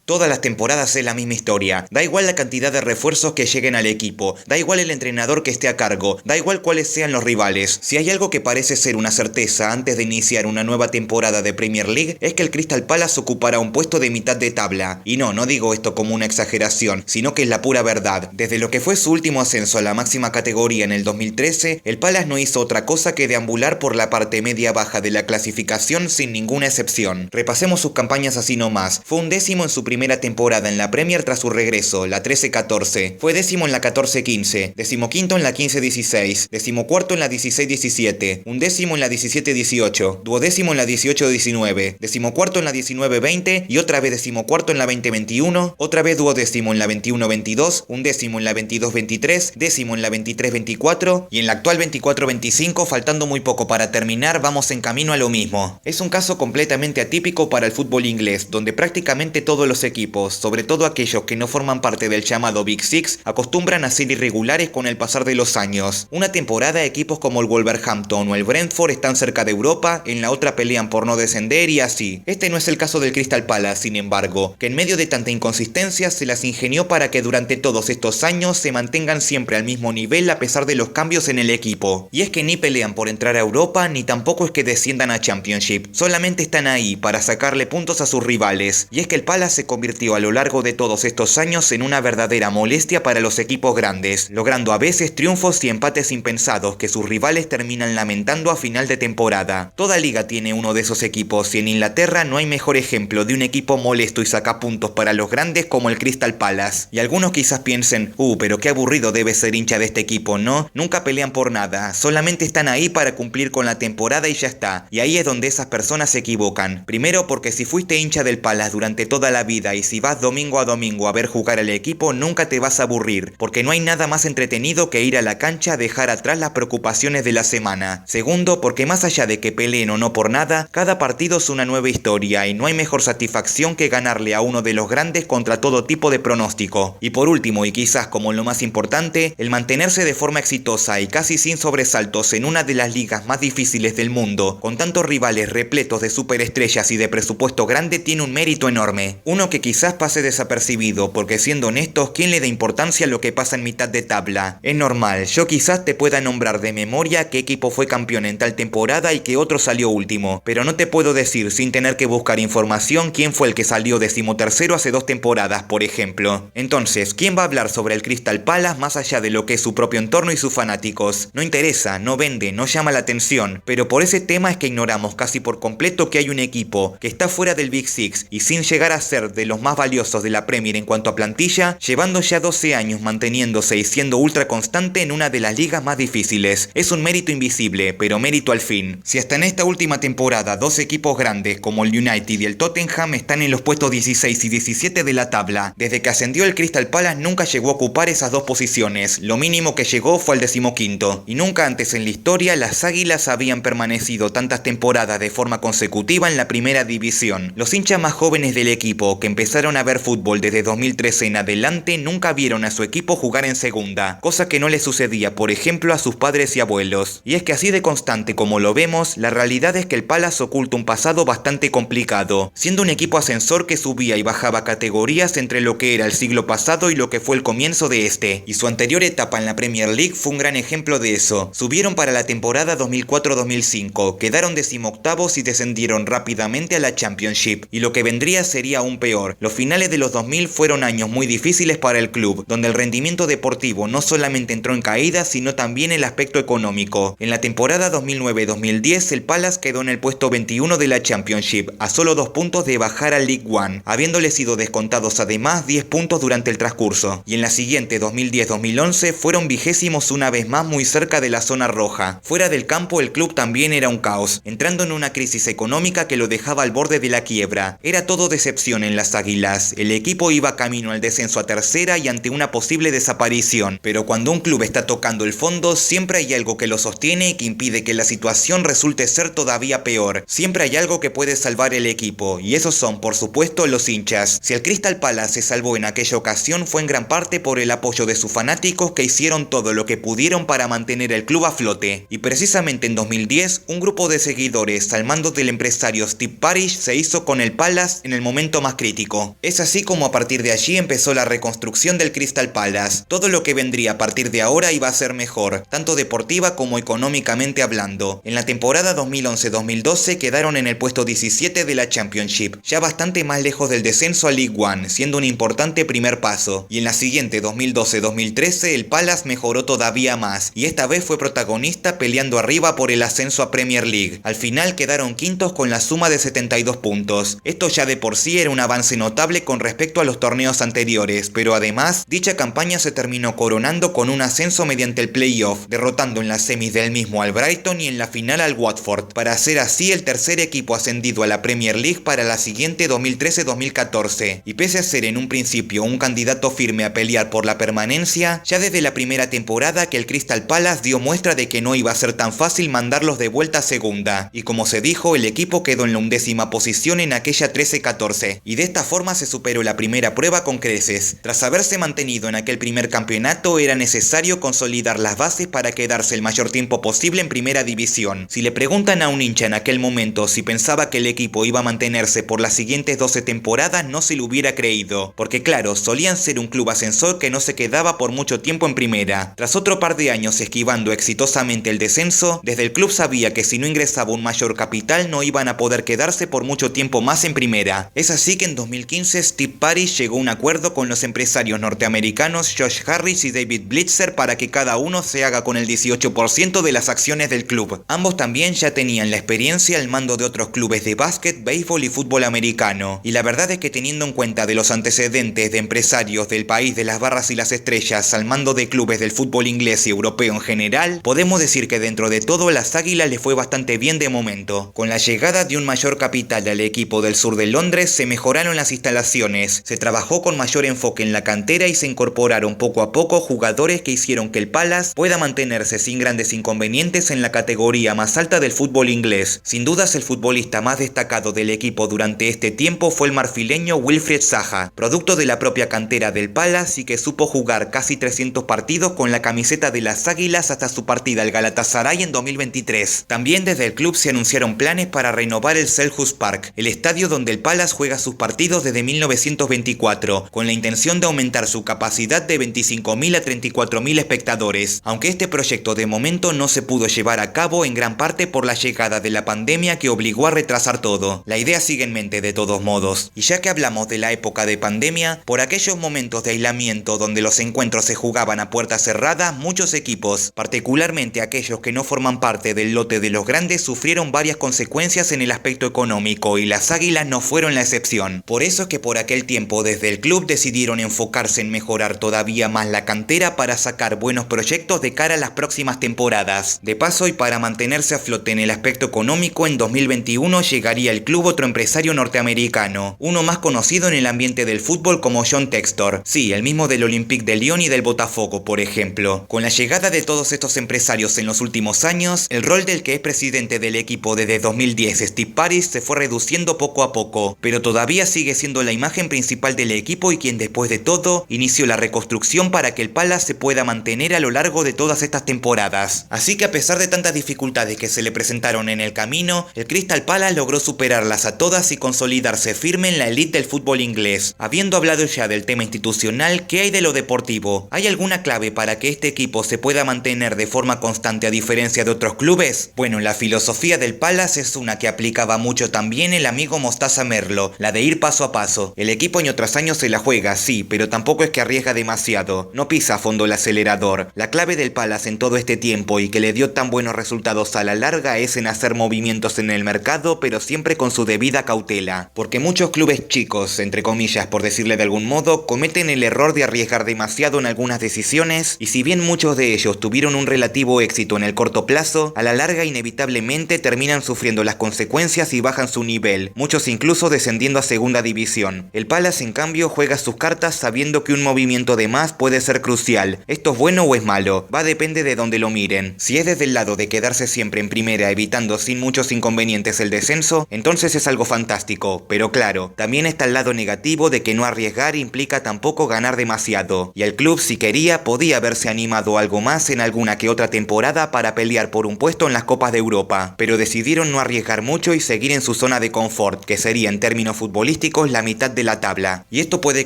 Todas las temporadas es la misma historia. Da igual la cantidad de refuerzos que lleguen al equipo, da igual el entrenador que esté a cargo, da igual cuáles sean los rivales. Si hay algo que parece ser una certeza antes de iniciar una nueva temporada de Premier League, es que el Crystal Palace ocupará un puesto de mitad de tabla. Y no digo esto como una exageración, sino que es la pura verdad. Desde lo que fue su último ascenso a la máxima categoría en el 2013, el Palace no hizo otra cosa que deambular por la parte media-baja de la clasificación sin ninguna excepción. Repasemos sus campañas así nomás. Fue un décimo en su primera temporada en la Premier tras su regreso, la 13-14. Fue décimo en la 14-15, decimoquinto en la 15-16, decimocuarto en la 16-17, undécimo en la 17-18, duodécimo en la 18-19, decimocuarto en la 19-20 y otra vez decimocuarto en la 20-21, otra vez duodécimo en la 21-22, undécimo en la 22-23, décimo en la 23-24 y en la actual 24-25, faltando muy poco para terminar, vamos en camino a lo mismo. Es un caso completamente atípico para el fútbol inglés, donde prácticamente todos los equipos, sobre todo aquellos que no forman parte del llamado Big Six, acostumbran a ser irregulares con el pasar de los años. Una temporada equipos como el Wolverhampton o el Brentford están cerca de Europa, en la otra pelean por no descender y así. Este no es el caso del Crystal Palace, sin embargo, que en medio de tanta inconsistencia se las ingenió para que durante todos estos años se mantengan siempre al mismo nivel a pesar de los cambios en el equipo. Y es que ni pelean por entrar a Europa ni tampoco es que desciendan a Championship, solamente están ahí para sacarle puntos a sus rivales. Y es que el Palace se convirtió a lo largo de todos estos años en una verdadera molestia para los equipos grandes, logrando a veces triunfos y empates impensados que sus rivales terminan lamentando a final de temporada. Toda liga tiene uno de esos equipos y en Inglaterra no hay mejor ejemplo de un equipo molesto y sacapuntos para los grandes como el Crystal Palace. Y algunos quizás piensen, pero qué aburrido debe ser hincha de este equipo, ¿no? Nunca pelean por nada, solamente están ahí para cumplir con la temporada y ya está. Y ahí es donde esas personas se equivocan. Primero porque si fuiste hincha del Palace durante toda la vida y si vas domingo a domingo a ver jugar al equipo, nunca te vas a aburrir, porque no hay nada más entretenido que ir a la cancha a dejar atrás las preocupaciones de la semana. Segundo, porque más allá de que peleen o no por nada, cada partido es una nueva historia y no hay mejor satisfacción que ganarle a uno de los grandes contra todo tipo de pronóstico. Y por último, y quizás como lo más importante, el mantenerse de forma exitosa y casi sin sobresaltos en una de las ligas más difíciles del mundo, con tantos rivales repletos de superestrellas y de presupuesto grande, tiene un mérito enorme. Uno que quizás pase desapercibido, porque siendo honestos, ¿quién le da importancia a lo que pasa en mitad de tabla? Es normal, yo quizás te pueda nombrar de memoria qué equipo fue campeón en tal temporada y qué otro salió último, pero no te puedo decir sin tener que buscar información quién fue el que salió decimotercero hace 2 temporadas, por ejemplo. Entonces, ¿quién va a hablar sobre el Crystal Palace más allá de lo que es su propio entorno y sus fanáticos? No interesa, no vende, no llama la atención, pero por ese tema es que ignoramos casi por completo que hay un equipo que está fuera del Big Six y sin llegar a ser de los más valiosos de la Premier en cuanto a plantilla, llevando ya 12 años manteniéndose y siendo ultra constante en una de las ligas más difíciles. Es un mérito invisible, pero mérito al fin. Si hasta en esta última temporada 2 equipos grandes como el United y el Tottenham están en los puestos 16 y 17 de la tabla, desde que ascendió el Crystal Palace nunca llegó a ocupar esas 2 posiciones, lo mínimo que llegó fue al 15º, y nunca antes en la historia las Águilas habían permanecido tantas temporadas de forma consecutiva en la primera división. Los hinchas más jóvenes del equipo, que empezaron a ver fútbol desde 2013 en adelante, nunca vieron a su equipo jugar en segunda, cosa que no le sucedía por ejemplo a sus padres y abuelos. Y es que así de constante como lo vemos, la realidad es que el Palace oculta un pasado bastante complicado, siendo un equipo ascensor que subía y bajaba categorías entre lo que era el siglo pasado y lo que fue el comienzo de este, y su anterior etapa en la Premier League fue un gran ejemplo de eso. Subieron para la temporada 2004-2005, quedaron decimoctavos y descendieron rápidamente a la Championship, y lo que vendría sería aún peor. Los finales de los 2000 fueron años muy difíciles para el club, donde el rendimiento deportivo no solamente entró en caída, sino también el aspecto económico. En la temporada 2009-2010 el Palace quedó en el puesto 21 de la Championship, a solo 2 puntos de bajar al League One, habiéndole sido descontados además 10 puntos durante el transcurso. Y en la siguiente 2010-2011 fueron vigésimos una vez más muy cerca de la zona roja. Fuera del campo el club también era un caos, entrando en una crisis económica que lo dejaba al borde de la quiebra. Era todo decepción en las Águilas, el equipo iba camino al descenso a tercera y ante una posible desaparición, pero cuando un club está tocando el fondo siempre hay algo que lo sostiene y que impide que la situación resulte ser todavía peor. Siempre hay algo que puede salvar el equipo, y esos son por supuesto los hinchas. Si el Crystal Palace se salvó en aquella ocasión fue en gran parte por el apoyo de sus fanáticos que hicieron todo lo que pudieron para mantener el club a flote. Y precisamente en 2010, un grupo de seguidores al mando del empresario Steve Parish se hizo con el Palace en el momento más crítico. político. Es así como a partir de allí empezó la reconstrucción del Crystal Palace. Todo lo que vendría a partir de ahora iba a ser mejor, tanto deportiva como económicamente hablando. En la temporada 2011-2012 quedaron en el puesto 17 de la Championship, ya bastante más lejos del descenso a League One, siendo un importante primer paso. Y en la siguiente 2012-2013 el Palace mejoró todavía más, y esta vez fue protagonista peleando arriba por el ascenso a Premier League. Al final quedaron quintos con la suma de 72 puntos. Esto ya de por sí era un avance notable con respecto a los torneos anteriores, pero además, dicha campaña se terminó coronando con un ascenso mediante el playoff, derrotando en las semis del mismo al Brighton y en la final al Watford, para ser así el tercer equipo ascendido a la Premier League para la siguiente 2013-2014. Y pese a ser en un principio un candidato firme a pelear por la permanencia, ya desde la primera temporada que el Crystal Palace dio muestra de que no iba a ser tan fácil mandarlos de vuelta a segunda, y como se dijo, el equipo quedó en la 11ª posición en aquella 13-14, y de esta forma se superó la primera prueba con creces. Tras haberse mantenido en aquel primer campeonato, era necesario consolidar las bases para quedarse el mayor tiempo posible en primera división. Si le preguntan a un hincha en aquel momento si pensaba que el equipo iba a mantenerse por las siguientes 12 temporadas, no se lo hubiera creído, porque claro, solían ser un club ascensor que no se quedaba por mucho tiempo en primera. Tras otro par de años esquivando exitosamente el descenso, desde el club sabía que si no ingresaba un mayor capital no iban a poder quedarse por mucho tiempo más en primera. Es así que en 2015 Steve Parish llegó a un acuerdo con los empresarios norteamericanos Josh Harris y David Blitzer para que cada uno se haga con el 18% de las acciones del club. Ambos también ya tenían la experiencia al mando de otros clubes de básquet, béisbol y fútbol americano, y la verdad es que teniendo en cuenta de los antecedentes de empresarios del país de las barras y las estrellas al mando de clubes del fútbol inglés y europeo en general, podemos decir que dentro de todo a las Águilas le fue bastante bien de momento. Con la llegada de un mayor capital al equipo del sur de Londres se mejoraron las instalaciones, se trabajó con mayor enfoque en la cantera y se incorporaron poco a poco jugadores que hicieron que el Palace pueda mantenerse sin grandes inconvenientes en la categoría más alta del fútbol inglés. Sin dudas el futbolista más destacado del equipo durante este tiempo fue el marfileño Wilfried Zaha, producto de la propia cantera del Palace y que supo jugar casi 300 partidos con la camiseta de las Águilas hasta su partida al Galatasaray en 2023. También desde el club se anunciaron planes para renovar el Selhurst Park, el estadio donde el Palace juega sus partidos desde 1924, con la intención de aumentar su capacidad de 25.000 a 34.000 espectadores, aunque este proyecto de momento no se pudo llevar a cabo en gran parte por la llegada de la pandemia que obligó a retrasar todo. La idea sigue en mente de todos modos. Y ya que hablamos de la época de pandemia, por aquellos momentos de aislamiento donde los encuentros se jugaban a puertas cerradas, muchos equipos, particularmente aquellos que no forman parte del lote de los grandes, sufrieron varias consecuencias en el aspecto económico y las Águilas no fueron la excepción. Por eso es que por aquel tiempo desde el club decidieron enfocarse en mejorar todavía más la cantera para sacar buenos proyectos de cara a las próximas temporadas. De paso y para mantenerse a flote en el aspecto económico, en 2021 llegaría al club otro empresario norteamericano, uno más conocido en el ambiente del fútbol como John Textor, sí, el mismo del Olympique de Lyon y del Botafogo, por ejemplo. Con la llegada de todos estos empresarios en los últimos años, el rol del que es presidente del equipo desde 2010, Steve Parish, se fue reduciendo poco a poco, pero todavía sigue siendo la imagen principal del equipo y quien después de todo inició la reconstrucción para que el Palace se pueda mantener a lo largo de todas estas temporadas. Así que a pesar de tantas dificultades que se le presentaron en el camino, el Crystal Palace logró superarlas a todas y consolidarse firme en la elite del fútbol inglés. Habiendo hablado ya del tema institucional, ¿qué hay de lo deportivo? ¿Hay alguna clave para que este equipo se pueda mantener de forma constante a diferencia de otros clubes? Bueno, la filosofía del Palace es una que aplicaba mucho también el amigo Mostaza Merlo, la de ir paso a paso. El equipo año tras año se la juega, sí, pero tampoco es que arriesga demasiado, no pisa a fondo el acelerador. La clave del Palace en todo este tiempo y que le dio tan buenos resultados a la larga es en hacer movimientos en el mercado, pero siempre con su debida cautela, porque muchos clubes chicos, entre comillas por decirle de algún modo, cometen el error de arriesgar demasiado en algunas decisiones, y si bien muchos de ellos tuvieron un relativo éxito en el corto plazo, a la larga inevitablemente terminan sufriendo las consecuencias y bajan su nivel, muchos incluso descendiendo a segunda división. El Palace en cambio juega sus cartas sabiendo que un movimiento de más puede ser crucial. ¿Esto es bueno o es malo? Depende de donde lo miren. Si es desde el lado de quedarse siempre en primera evitando sin muchos inconvenientes el descenso, entonces es algo fantástico, pero claro, también está el lado negativo de que no arriesgar implica tampoco ganar demasiado, y el club si quería podía haberse animado algo más en alguna que otra temporada para pelear por un puesto en las Copas de Europa, pero decidieron no arriesgar mucho y seguir en su zona de confort, que sería en términos futbolísticos futbolísticos la mitad de la tabla. Y esto puede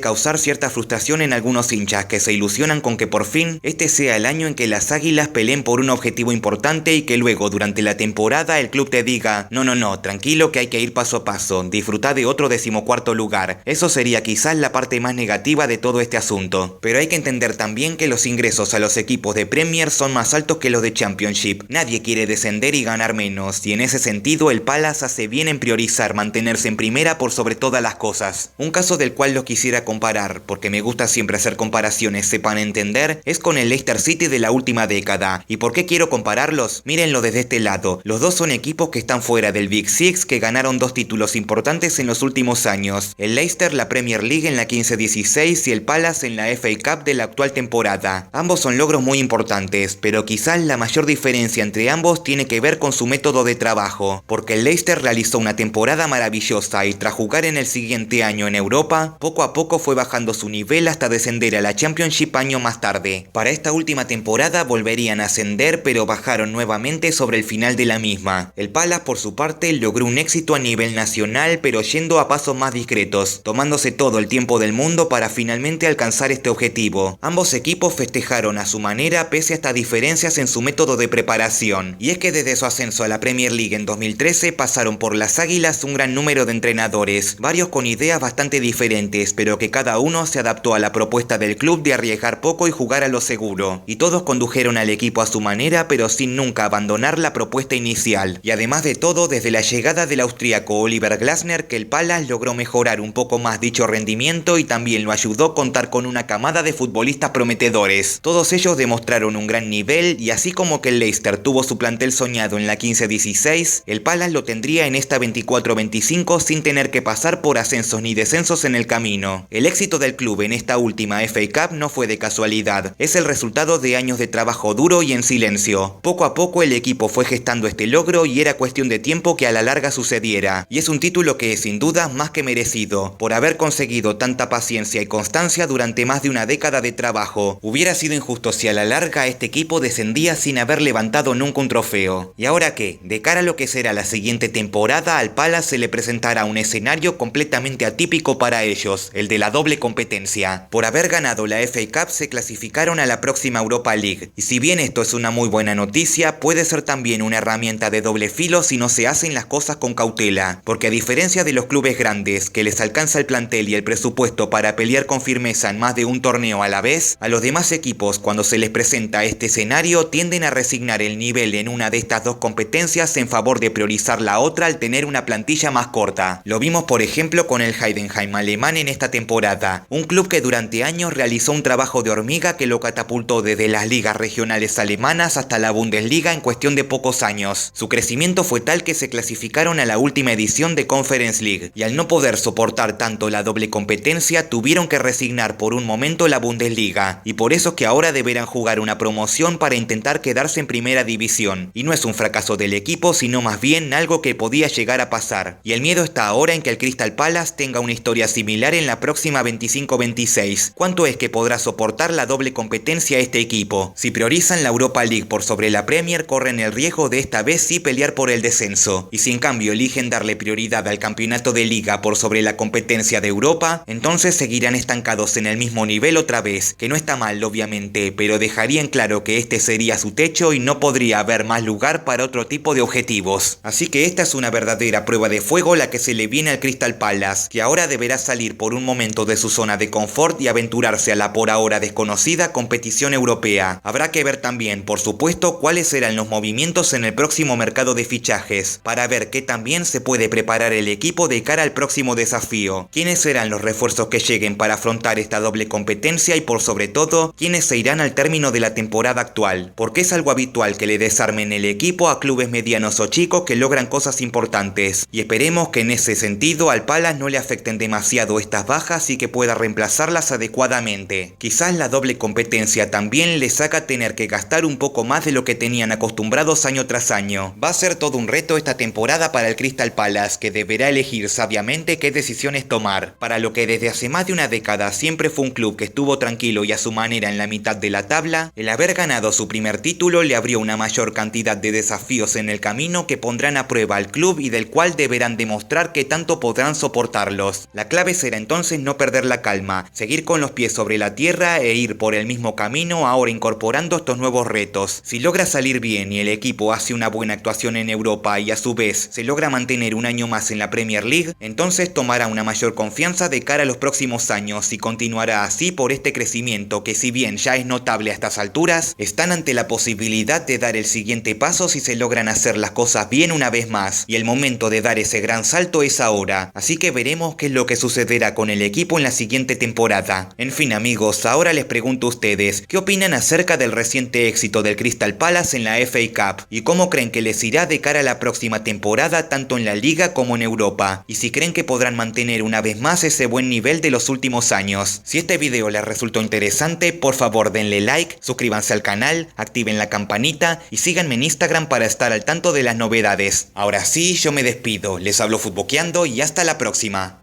causar cierta frustración en algunos hinchas que se ilusionan con que por fin este sea el año en que las Águilas peleen por un objetivo importante y que luego durante la temporada el club te diga no, tranquilo que hay que ir paso a paso, disfruta de otro 14º lugar. Eso sería quizás la parte más negativa de todo este asunto. Pero hay que entender también que los ingresos a los equipos de Premier son más altos que los de Championship. Nadie quiere descender y ganar menos, y en ese sentido el Palace hace bien en priorizar mantenerse en primera por sobre todas las cosas. Un caso del cual los quisiera comparar, porque me gusta siempre hacer comparaciones sepan entender, es con el Leicester City de la última década. ¿Y por qué quiero compararlos? Mírenlo desde este lado. Los dos son equipos que están fuera del Big Six, que ganaron 2 títulos importantes en los últimos años. El Leicester la Premier League en la 15-16 y el Palace en la FA Cup de la actual temporada. Ambos son logros muy importantes, pero quizás la mayor diferencia entre ambos tiene que ver con su método de trabajo, porque el Leicester realizó una temporada maravillosa y tras jugar en el siguiente año en Europa, poco a poco fue bajando su nivel hasta descender a la Championship año más tarde. Para esta última temporada volverían a ascender, pero bajaron nuevamente sobre el final de la misma. El Palace por su parte logró un éxito a nivel nacional, pero yendo a pasos más discretos, tomándose todo el tiempo del mundo para finalmente alcanzar este objetivo. Ambos equipos festejaron a su manera pese a estas diferencias en su método de preparación. Y es que desde su ascenso a la Premier League en 2013 pasaron por las Águilas un gran número de entrenadores, varios con ideas bastante diferentes, pero que cada uno se adaptó a la propuesta del club de arriesgar poco y jugar a lo seguro. Y todos condujeron al equipo a su manera, pero sin nunca abandonar la propuesta inicial. Y además de todo, desde la llegada del austríaco Oliver Glasner, que el Palace logró mejorar un poco más dicho rendimiento y también lo ayudó a contar con una camada de futbolistas prometedores. Todos ellos demostraron un gran nivel y así como que el Leicester tuvo su plantel soñado en la 15-16, el Palace lo tendría en esta 24-25 sin tener que pasar por ascensos ni descensos en el camino. El éxito del club en esta última FA Cup no fue de casualidad, es el resultado de años de trabajo duro y en silencio. Poco a poco el equipo fue gestando este logro y era cuestión de tiempo que a la larga sucediera. Y es un título que es sin duda más que merecido, por haber conseguido tanta paciencia y constancia durante más de una década de trabajo. Hubiera sido injusto si a la larga este equipo descendía sin haber levantado nunca un trofeo. ¿Y ahora qué? De cara a lo que será la siguiente temporada, al Palace se le presentará un escenario completamente atípico para ellos, el de la doble competencia. Por haber ganado la FA Cup se clasificaron a la próxima Europa League, y si bien esto es una muy buena noticia, puede ser también una herramienta de doble filo si no se hacen las cosas con cautela, porque a diferencia de los clubes grandes, que les alcanza el plantel y el presupuesto para pelear con firmeza en más de un torneo a la vez, a los demás equipos cuando se les presenta este escenario tienden a resignar el nivel en una de estas dos competencias en favor de priorizar la otra al tener una plantilla más corta. Lo vimos por ejemplo con el Heidenheim alemán en esta temporada, un club que durante años realizó un trabajo de hormiga que lo catapultó desde las ligas regionales alemanas hasta la Bundesliga en cuestión de pocos años. Su crecimiento fue tal que se clasificaron a la última edición de Conference League, y al no poder soportar tanto la doble competencia tuvieron que resignar por un momento la Bundesliga, y por eso es que ahora deberán jugar una promoción para intentar quedarse en primera división. Y no es un fracaso del equipo, sino más bien algo que podía llegar a pasar. Y el miedo está ahora en que el Crystal Palace tenga una historia similar en la próxima 25-26. ¿Cuánto es que podrá soportar la doble competencia este equipo? Si priorizan la Europa League por sobre la Premier, corren el riesgo de esta vez sí pelear por el descenso. Y si en cambio eligen darle prioridad al campeonato de liga por sobre la competencia de Europa, entonces seguirán estancados en el mismo nivel otra vez, que no está mal obviamente, pero dejarían claro que este sería su techo y no podría haber más lugar para otro tipo de objetivos. Así que esta es una verdadera prueba de fuego la que se le viene al Crystal Palace, que ahora deberá salir por un momento de su zona de confort y aventurarse a la por ahora desconocida competición europea. Habrá que ver también, por supuesto, cuáles serán los movimientos en el próximo mercado de fichajes, para ver qué también se puede preparar el equipo de cara al próximo desafío, quiénes serán los refuerzos que lleguen para afrontar esta doble competencia y por sobre todo, quiénes se irán al término de la temporada actual, porque es algo habitual que le desarmen el equipo a clubes medianos o chicos que logran cosas importantes, y esperemos que en ese sentido al Palace no le afecten demasiado estas bajas y que pueda reemplazarlas adecuadamente. Quizás la doble competencia también les haga tener que gastar un poco más de lo que tenían acostumbrados año tras año. Va a ser todo un reto esta temporada para el Crystal Palace, que deberá elegir sabiamente qué decisiones tomar. Para lo que desde hace más de una década siempre fue un club que estuvo tranquilo y a su manera en la mitad de la tabla, el haber ganado su primer título le abrió una mayor cantidad de desafíos en el camino que pondrán a prueba al club y del cual deberán demostrar que tanto podrán soportar soportarlos. La clave será entonces no perder la calma, seguir con los pies sobre la tierra e ir por el mismo camino ahora incorporando estos nuevos retos. Si logra salir bien y el equipo hace una buena actuación en Europa y a su vez se logra mantener un año más en la Premier League, entonces tomará una mayor confianza de cara a los próximos años y continuará así por este crecimiento que, si bien ya es notable a estas alturas, están ante la posibilidad de dar el siguiente paso si se logran hacer las cosas bien una vez más, y el momento de dar ese gran salto es ahora, así que veremos qué es lo que sucederá con el equipo en la siguiente temporada. En fin amigos, ahora les pregunto a ustedes, ¿qué opinan acerca del reciente éxito del Crystal Palace en la FA Cup? ¿Y cómo creen que les irá de cara a la próxima temporada tanto en la Liga como en Europa? Y si creen que podrán mantener una vez más ese buen nivel de los últimos años. Si este video les resultó interesante, por favor denle like, suscríbanse al canal, activen la campanita y síganme en Instagram para estar al tanto de las novedades. Ahora sí, yo me despido, les hablo Futboqueando y hasta la próxima.